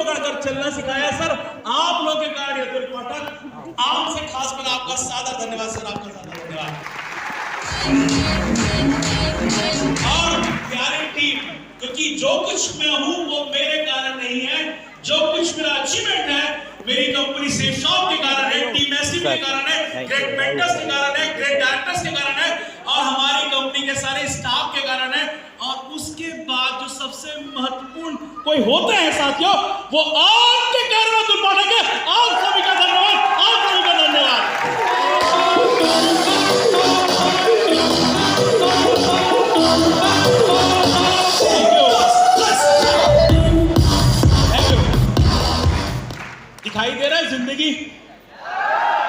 पकड़कर चलना सिखाया सर। आप लोगों के कारण अतुल पाठक आम से खास बना। आपका सादा धन्यवाद सर, आपका सादा धन्यवाद। और प्यारी टीम, क्योंकि जो कुछ मैं हूं वो मेरे कारण नहीं है, जो कुछ मेरा अचीवमेंट है मेरी कंपनी सेफ शॉप के कारण है, टीम एसटीवी के कारण है, ग्रेट मेंटर्स के कारण है, ग्रेट डायरेक्टर्स के कारण है और हमारी कंपनी के सारे स्टाफ के कारण है। और उसके बाद जो सबसे महत्वपूर्ण कोई होता है साथियों, वो आपके कारण अतुल पाठक है। आप सभी का धन्यवाद, आप सभी का धन्यवाद। दिखाई दे रहा है जिंदगी,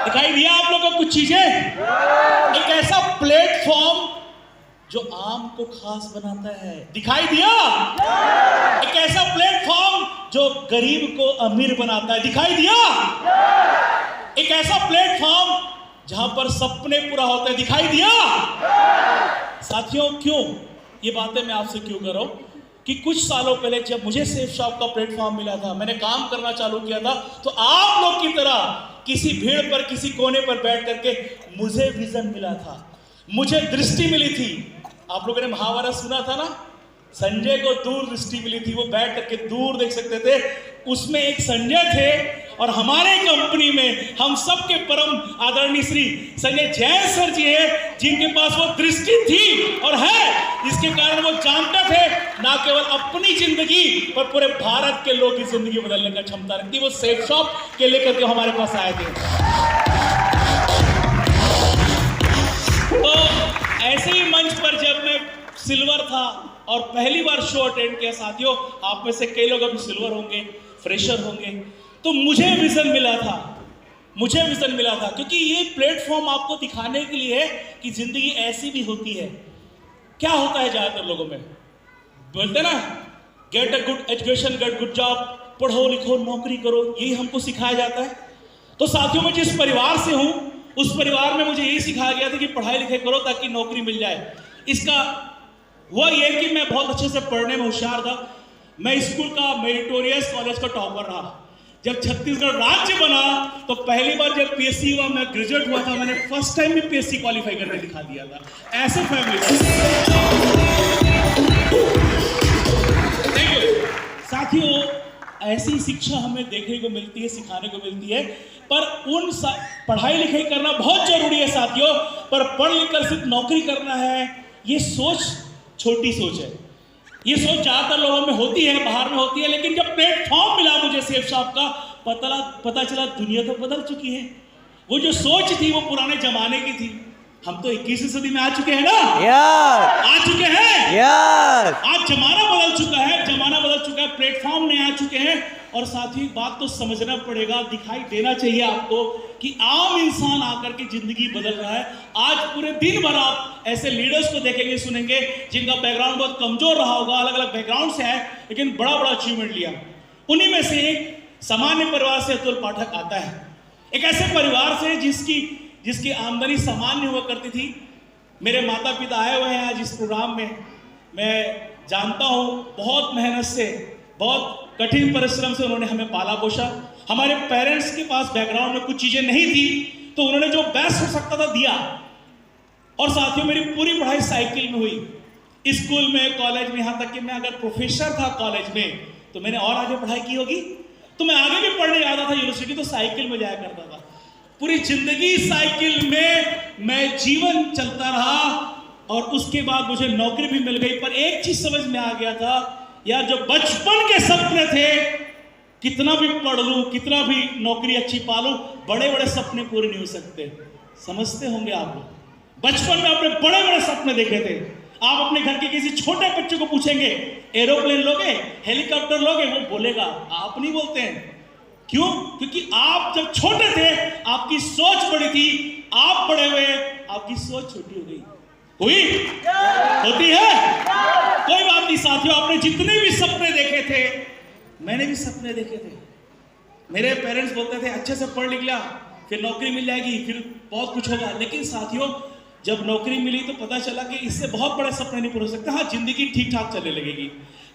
दिखाई दिया आप लोगों को कुछ चीजें। एक ऐसा प्लेटफॉर्म जो आम को खास बनाता है, दिखाई दिया। एक ऐसा प्लेटफॉर्म जो गरीब को अमीर बनाता है, दिखाई दिया। एक ऐसा प्लेटफॉर्म जहां पर सपने पूरा होते हैं, दिखाई दिया। साथियों, क्यों ये बातें मैं आपसे क्यों कर रहा हूं कि कुछ सालों पहले जब मुझे सेफ शॉप का प्लेटफॉर्म मिला था, मैंने काम करना चालू किया था, तो आप लोग की तरह किसी भीड़ पर किसी कोने पर बैठ करके मुझे विजन मिला था, मुझे दृष्टि मिली थी। आप लोगों ने महाभारत सुना था ना, संजय को दूर दृष्टि मिली थी, वो बैठ करके दूर देख सकते थे। उसमें एक संजय थे और हमारे कंपनी में हम सबके परम आदरणीय श्री संजय जैन सर जी हैं, जिनके पास वो दृष्टि थी और है, जिसके कारण वो जानते थे ना केवल अपनी जिंदगी पर पूरे भारत के लोग की जिंदगी बदलने का क्षमता रखती। वो सेफ शॉप के लेकर के हमारे पास आए थे। तो ऐसे ही मंच पर जब मैं सिल्वर था और पहली बार शो अटेंड किया, साथियों आप में से कई लोग अभी सिल्वर होंगे, फ्रेशर होंगे, तो मुझे विजन मिला था, मुझे विजन मिला था, क्योंकि ये प्लेटफॉर्म आपको दिखाने के लिए है कि जिंदगी ऐसी भी होती है। क्या होता है ज्यादातर लोगों में, बोलते ना get a good education, get good job, पढ़ो लिखो नौकरी करो, यही हमको सिखाया जाता है। तो साथियों मैं जिस परिवार से हूं उस परिवार में मुझे यही सिखाया गया था कि पढ़ाई लिखाई करो ताकि नौकरी मिल जाए। इसका हुआ ये कि मैं बहुत अच्छे से पढ़ने में होशियार था। मैं स्कूल का मेरिटोरियस कॉलेज का टॉपर रहा। जब छत्तीसगढ़ राज्य बना तो पहली बार जब पीएससी हुआ, मैं ग्रेजुएट हुआ था, मैंने फर्स्ट टाइम में पीएससी क्वालिफाई करके दिखा दिया था। ऐसे फैमिली साथियों, ऐसी शिक्षा हमें देखने को मिलती है, सिखाने को मिलती है। पर पढ़ाई लिखाई करना बहुत जरूरी है साथियों, पर पढ़ लिख कर सिर्फ नौकरी करना है, ये सोच छोटी सोच है। ये सोच ज्यादातर लोगों में होती है, बाहर में होती है। लेकिन जब प्लेटफॉर्म मिला मुझे सेफ शॉप का, पता चला दुनिया तो बदल चुकी है। वो जो सोच थी वो पुराने जमाने की थी। हम तो 21वीं सदी में आ चुके हैं ना यार, आ चुके हैं यार। आज जमाना बदल चुका है, जमाना बदल चुका है, प्लेटफॉर्म नए आ चुके हैं। और साथ ही बात तो समझना पड़ेगा, दिखाई देना चाहिए आपको कि आम इंसान आकर के जिंदगी बदल रहा है। आज पूरे दिन भर आप ऐसे लीडर्स को देखेंगे, सुनेंगे, जिनका बैकग्राउंड बहुत कमजोर रहा होगा, अलग अलग बैकग्राउंड से है, लेकिन बड़ा बड़ा अचीवमेंट लिया। उन्हीं में से एक सामान्य परिवार से अतुल पाठक आता है। एक ऐसे परिवार से जिसकी आमदनी सामान्य हुआ करती थी। मेरे माता पिता आए हुए हैं आज इस प्रोग्राम में। मैं जानता हूं बहुत मेहनत से, बहुत कठिन परिश्रम से उन्होंने हमें पाला पोषा। हमारे पेरेंट्स के पास बैकग्राउंड में कुछ चीजें नहीं थी, तो उन्होंने जो बेस्ट हो सकता था दिया। और साथियों मेरी पूरी पढ़ाई साइकिल में हुई, स्कूल में, कॉलेज में, यहां तक कि मैं अगर प्रोफेसर था कॉलेज में तो मैंने और आगे पढ़ाई की होगी, तो मैं आगे भी पढ़ने जाता था यूनिवर्सिटी, तो साइकिल में जाया करता था। पूरी जिंदगी साइकिल में मैं जीवन चलता रहा और उसके बाद मुझे नौकरी भी मिल गई। पर एक चीज समझ में आ गया था यार, जो बचपन के सपने थे, कितना भी पढ़ लूं, कितना भी नौकरी अच्छी पालूं, बड़े बड़े सपने पूरे नहीं हो सकते। समझते होंगे आप लोग, बचपन में आपने बड़े बड़े सपने देखे थे। आप अपने घर के किसी छोटे बच्चे को पूछेंगे एरोप्लेन लोगे, हेलीकॉप्टर लोगे, वो बोलेगा। आप नहीं बोलते हैं, क्यों? क्योंकि आप जब छोटे थे आपकी सोच बड़ी थी, आप बड़े हुए आपकी सोच छोटी हो गई। हुई? होती है? कोई बात नहीं साथियों, आपने जितने भी सपने देखे थे, मैंने भी सपने देखे थे। मेरे पेरेंट्स बोलते थे अच्छे से पढ़ लिख लिया, फिर नौकरी मिल जाएगी, फिर बहुत कुछ होगा। लेकिन साथियों जब नौकरी मिली तो पता चला कि इससे बहुत बड़े सपने नहीं पूरे हो सकते। हाँ, जिंदगी ठीक ठाक चलने लगेगी।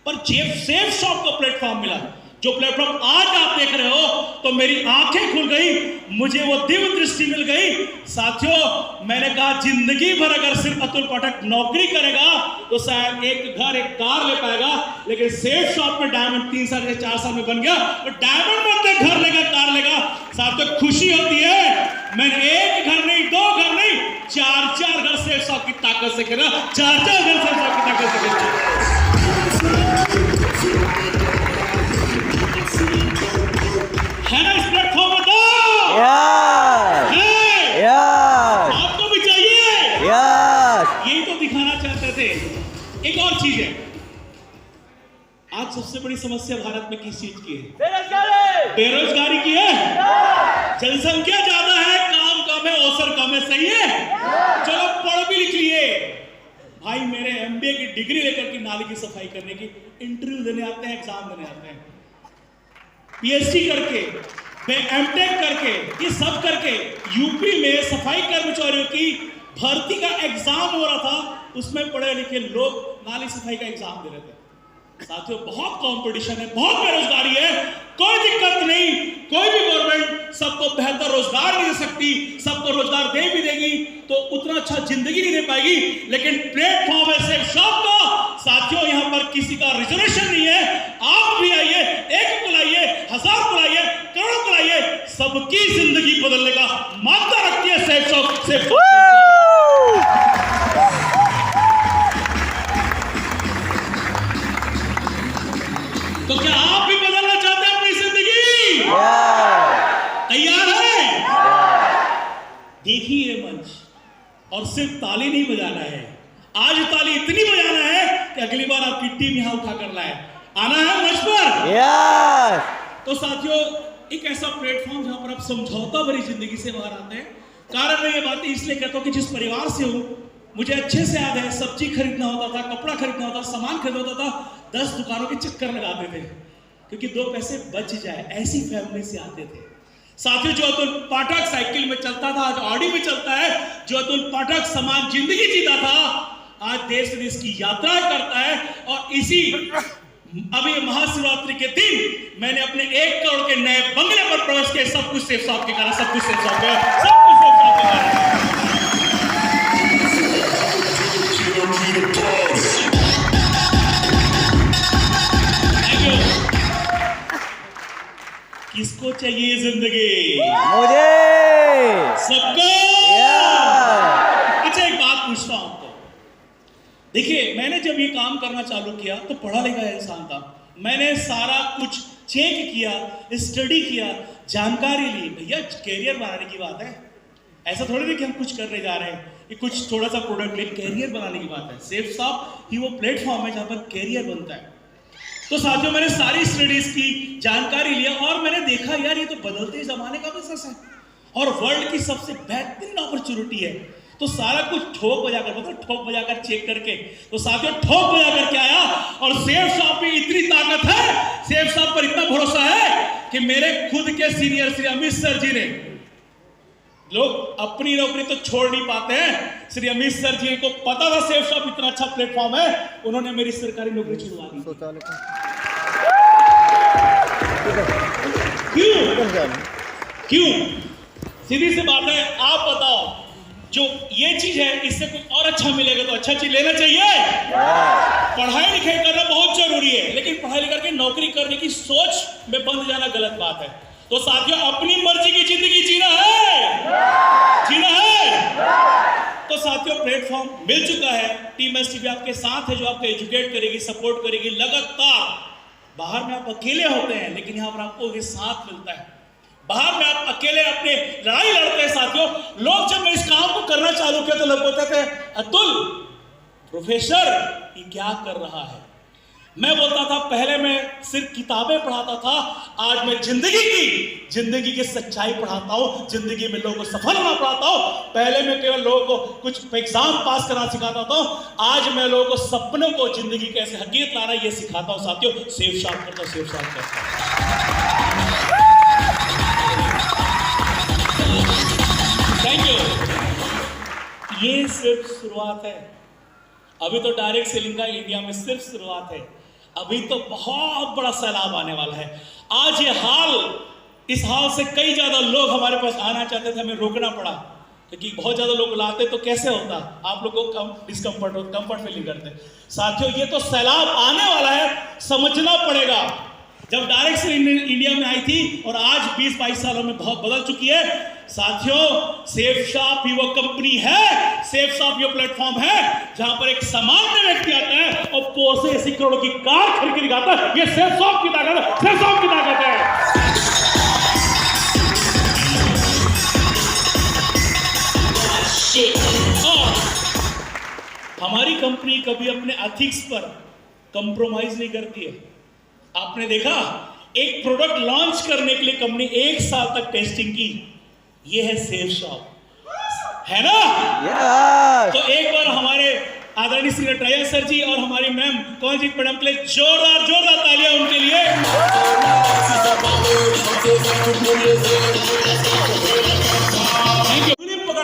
पर सेफ शॉप का प्लेटफॉर्म मिला, जो प्लेटफॉर्म आज आप देख रहे हो, तो मेरी आंखें खुल गई, मुझे वो दिव्य दृष्टि मिल गई। साथियों, मैंने कहा जिंदगी भर अगर सिर्फ अतुल पाठक नौकरी करेगा तो शायद एक घर एक कार ले पाएगा, लेकिन सेफ शॉप में डायमंड 3 साल या 4 साल में बन गया तो डायमंड बनते घर लेगा, कार लेगा। साथियों, खुशी होती है। मैंने एक घर नहीं, 2 घर नहीं, 4 घर सेफ शॉप की ताकत से खेला, 4 घर सेफ शॉप की ताकत से खेला। है ना इस प्लेटफॉर्म में? तो आपको भी चाहिए। यही तो दिखाना चाहते थे। एक और चीज है, आज सबसे बड़ी समस्या भारत में किस चीज की है? बेरोजगारी की है। जनसंख्या ज्यादा है, काम कम है, अवसर कम है। सही है, चलो पढ़ भी लिख लिए। भाई मेरे MBA की डिग्री लेकर के नाली की सफाई करने की इंटरव्यू देने आते हैं, एग्जाम देने आते हैं, PhD करके, MTech करके, ये सब करके यूपी में सफाई कर्मचारियों की भर्ती का एग्जाम हो रहा था, उसमें पढ़े लिखे लोग नाली सफाई का एग्जाम दे रहे थे। साथियों, बहुत कंपटीशन है, बहुत बेरोजगारी है। कोई दिक्कत नहीं, कोई भी गवर्नमेंट सबको बेहतर रोजगार नहीं दे सकती, सबको रोजगार दे भी देगी तो उतना अच्छा जिंदगी नहीं दे पाएगी। लेकिन प्लेटफॉर्म है सेफ शॉप का। साथियों, यहाँ पर किसी का रिजर्वेशन नहीं है। आप भी आइए, 1 बुलाइए, 1000 बुलाइए, करोड़ बुलाइए, सबकी जिंदगी बदलने का मानता रखती है सेफ शॉप। सेफ तो क्या आप भी बदलना चाहते हैं अपनी जिंदगी? तैयार है? देखिए ये मंच, और सिर्फ ताली नहीं बजाना है, आज ताली इतनी बजाना है कि अगली बार आपकी टीम यहां उठा कर लाए। आना है मंच पर। तो साथियों, एक ऐसा प्लेटफॉर्म जहां पर आप समझौता भरी जिंदगी से बाहर आते हैं। कारण मैं ये बातें इसलिए कहता हूं कि जिस परिवार से हूं, मुझे अच्छे से याद है, सब्जी खरीदना होता था, कपड़ा खरीदना होता, सामान खरीदना होता था, 10 दुकानों के चक्कर लगाते थे क्योंकि 2 पैसे बच जाए। ऐसी फैमिली से आते थे। साथियों, जो अतुल पाठक साइकिल में चलता था आज ऑडी में चलता है। जो अतुल पाठक समान जिंदगी जीता था आज देश विदेश की यात्राएं करता है। और इसी अभी महाशिवरात्रि के दिन मैंने अपने 1 करोड़ के नए बंगले पर प्रवेश किया। सब कुछ सेफ शॉप के कारण, सब कुछ सेफ शॉप है, सब कुछ सेफ शॉप के कारण। किसको चाहिए जिंदगी? मुझे। सबको। अच्छा, एक बात पूछता हूं आपको। देखिए, मैंने जब ये काम करना चालू किया तो पढ़ा लिखा इंसान था। मैंने सारा कुछ चेक किया, स्टडी किया, जानकारी ली। भैया, कैरियर बनाने की बात है। ऐसा थोड़ी नहीं कि हम कुछ करने जा रहे हैं कि कुछ थोड़ा सा प्रोडक्ट ले, कैरियर बनाने की बात है। सेफ शॉप ही वो प्लेटफॉर्म है जहां पर कैरियर बनता है। तो साथियों, मैंने सारी स्टडीज की जानकारी लिया और मैंने देखा यार ये तो बदलते जमाने का बिजनेस है और वर्ल्ड की सबसे बेहतरीन अपॉर्चुनिटी है। तो सारा कुछ ठोक बजाकर, मतलब ठोक बजाकर चेक करके, तो साथियों ठोक बजा करके आया। और सेफ शॉप में इतनी ताकत है, सेफ शॉप पर इतना भरोसा है कि मेरे खुद के सीनियर श्री अमित सर जी ने, लोग अपनी नौकरी तो छोड़ नहीं पाते हैं, श्री अमित सर जी को पता था सेफ शॉप इतना अच्छा प्लेटफॉर्म है, उन्होंने मेरी सरकारी नौकरी छुड़वा दी। क्यों? सीधी सी बात है, आप बताओ, जो ये चीज है इससे कुछ और अच्छा मिलेगा तो अच्छा चीज लेना चाहिए। पढ़ाई लिखाई करना बहुत जरूरी है, लेकिन पढ़ाई लिखा करके नौकरी करने की सोच में बंध जाना गलत बात है। तो साथियों, अपनी मर्जी की जिंदगी जीना है। तो साथियों, प्लेटफॉर्म मिल चुका है। टीम STV आपके साथ है, जो आपको एजुकेट करेगी, सपोर्ट करेगी लगातार। बाहर में आप अकेले होते हैं, लेकिन यहाँ पर आपको ये साथ मिलता है। बाहर में आप अकेले अपने लड़ाई लड़ते हैं। साथियों, लोग जब मैं इस काम को करना चालू किया तो लोग बोलते थे, अतुल प्रोफेसर ये क्या कर रहा है। मैं बोलता था, पहले मैं सिर्फ किताबें पढ़ाता था, आज मैं जिंदगी की सच्चाई पढ़ाता हूं, जिंदगी में लोगों को सफल होना पढ़ाता हूं। पहले मैं केवल लोगों को कुछ एग्जाम पास करना सिखाता था, आज मैं लोगों को सपनों को, जिंदगी कैसे हकीकत लाना ये सिखाता हूं। साथियों, सेफ शॉप करता हूं, सेफ शॉप करता हूं। Thank you. ये सिर्फ शुरुआत है, अभी तो डायरेक्ट सेलिंग का इंडिया में सिर्फ शुरुआत है। अभी तो बहुत बड़ा सैलाब आने वाला है। आज ये इस हाल से कई ज्यादा लोग हमारे पास आना चाहते थे, हमें रोकना पड़ा क्योंकि बहुत ज्यादा लोग लाते तो कैसे होता, आप लोगों को डिस्कम्फर्ट हो, कंफर्ट फील करते। साथियों, ये तो सैलाब आने वाला है, समझना पड़ेगा। जब डायरेक्ट से इंडिया में आई थी और आज 20-22 सालों में बहुत बदल चुकी है। साथियों, सेफ शॉप ही वो कंपनी है, सेफ शॉप ये प्लेटफॉर्म है जहां पर एक सामान्य व्यक्ति आता है और पोर्से 80 करोड़ की कार खरीद के दिखाता है। ये सेफ शॉप की ताकत है, सेफ शॉप की ताकत है। और हमारी कंपनी कभी अपने एथिक्स पर कंप्रोमाइज नहीं करती है। आपने देखा, एक प्रोडक्ट लॉन्च करने के लिए कंपनी 1 साल तक टेस्टिंग की। ये है सेफ शॉप, है ना? yes. तो एक बार हमारे आदरणीय श्री ट्रायल सर जी और हमारी मैम कौनजीत मैडम के लिए जोरदार तालियां उनके लिए।